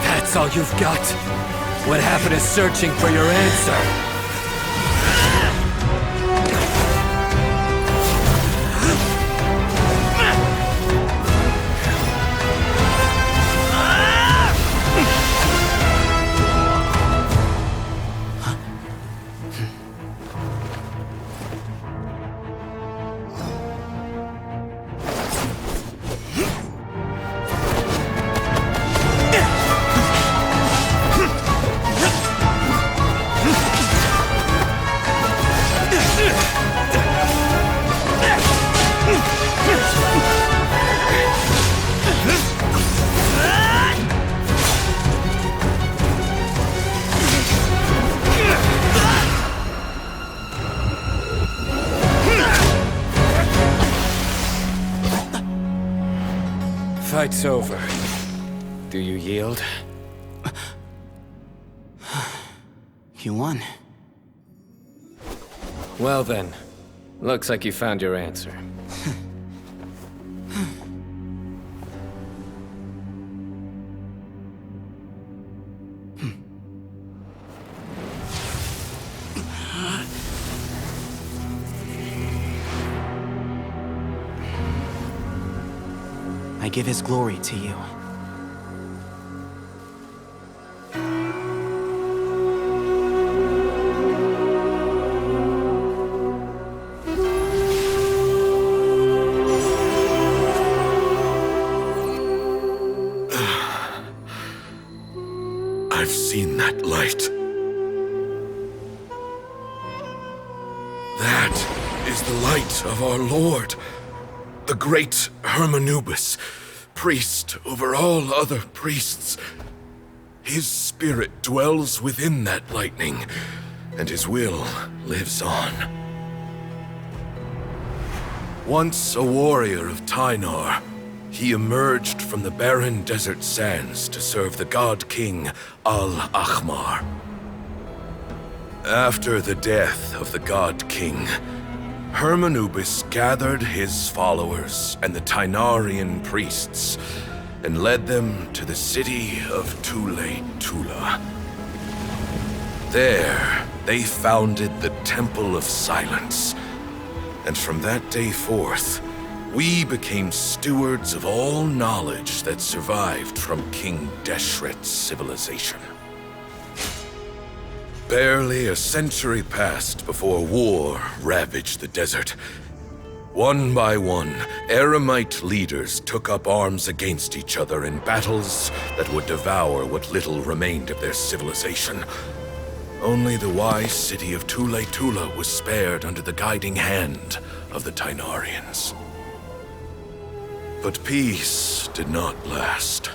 That's all you've got? What happened to searching for your answer? Fight's over. Do you yield? You won. Well then, looks like you found your answer. I give his glory to you. I've seen that light. That is the light of our Lord, the great Hermanubis, priest over all other priests. His spirit dwells within that lightning, and his will lives on. Once a warrior of Tynar, he emerged from the barren desert sands to serve the god king Al-Ahmar. After the death of the god king, Hermanubis gathered his followers and the Tynarian priests and led them to the city of Tule-Tula. There, they founded the Temple of Silence, and from that day forth, we became stewards of all knowledge that survived from King Deshret's civilization. Barely a century passed before war ravaged the desert. One by one, Eremite leaders took up arms against each other in battles that would devour what little remained of their civilization. Only the wise city of Tule-Tula was spared under the guiding hand of the Tynarians. But peace did not last.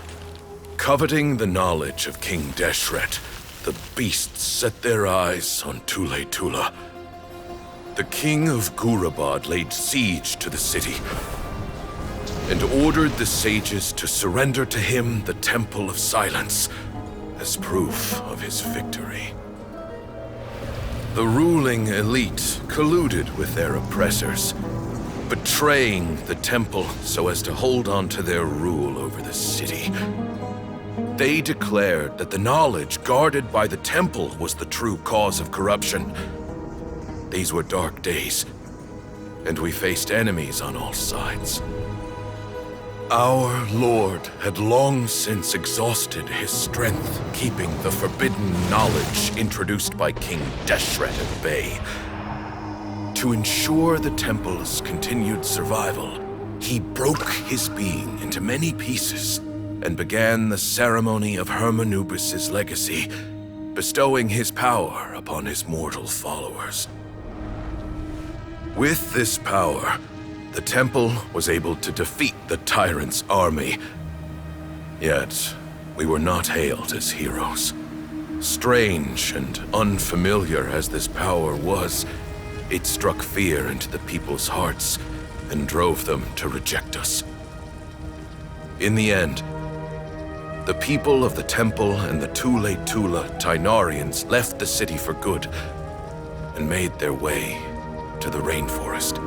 Coveting the knowledge of King Deshret, the beasts set their eyes on Tule-Tula. The king of Gurabad laid siege to the city and ordered the sages to surrender to him the Temple of Silence as proof of his victory. The ruling elite colluded with their oppressors, betraying the temple so as to hold on to their rule over the city. They declared that the knowledge guarded by the temple was the true cause of corruption. These were dark days, and we faced enemies on all sides. Our Lord had long since exhausted his strength, keeping the forbidden knowledge introduced by King Deshret at bay. To ensure the temple's continued survival, he broke his being into many pieces and began the ceremony of Hermanubis' legacy, bestowing his power upon his mortal followers. With this power, the temple was able to defeat the tyrant's army. Yet, we were not hailed as heroes. Strange and unfamiliar as this power was, it struck fear into the people's hearts and drove them to reject us. In the end, the people of the temple and the Tule Tula Tainarians left the city for good and made their way to the rainforest.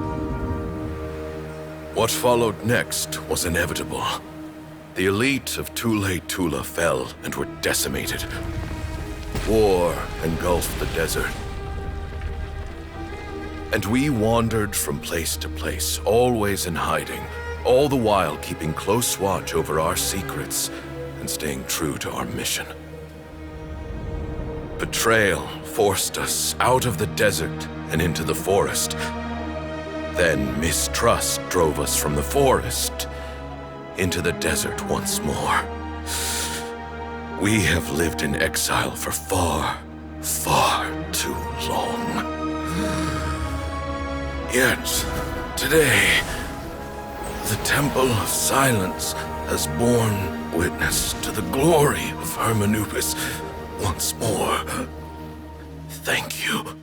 What followed next was inevitable. The elite of Tule Tula fell and were decimated. War engulfed the desert. And we wandered from place to place, always in hiding, all the while keeping close watch over our secrets and staying true to our mission. Betrayal forced us out of the desert and into the forest. Then mistrust drove us from the forest into the desert once more. We have lived in exile for far, far too long. Yet, today, the Temple of Silence has borne witness to the glory of Hermanubis once more. Thank you.